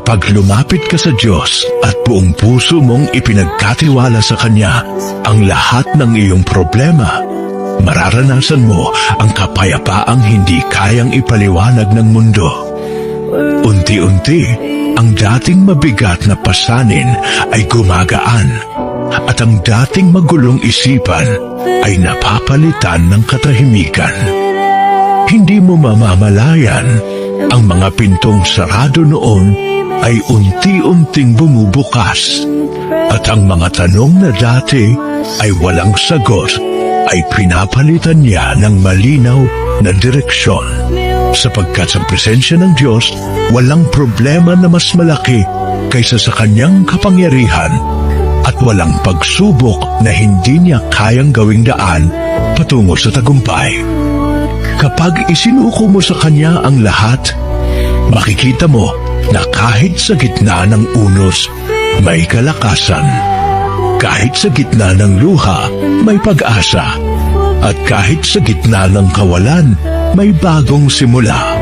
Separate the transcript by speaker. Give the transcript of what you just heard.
Speaker 1: Kapag lumapit ka sa Diyos at buong puso mong ipinagkatiwala sa Kanya ang lahat ng iyong problema, mararanasan mo ang kapayapaang hindi kayang ipaliwanag ng mundo. Unti-unti, ang dating mabigat na pasanin ay gumagaan at ang dating magulong isipan ay napapalitan ng katahimikan. Hindi mo mamamalayan, ang mga pintong sarado noon ay unti-unting bumubukas at ang mga tanong na dati ay walang sagot ay pinapalitan niya ng malinaw na direksyon. Sapagkat sa presensya ng Diyos, walang problema na mas malaki kaysa sa Kanyang kapangyarihan at walang pagsubok na hindi niya kayang gawing daan patungo sa tagumpay. Kapag isinuko mo sa Kanya ang lahat, makikita mo na kahit sa gitna ng unos, may kalakasan. Kahit sa gitna ng luha, may pag-asa. At kahit sa gitna ng kawalan, may bagong simula.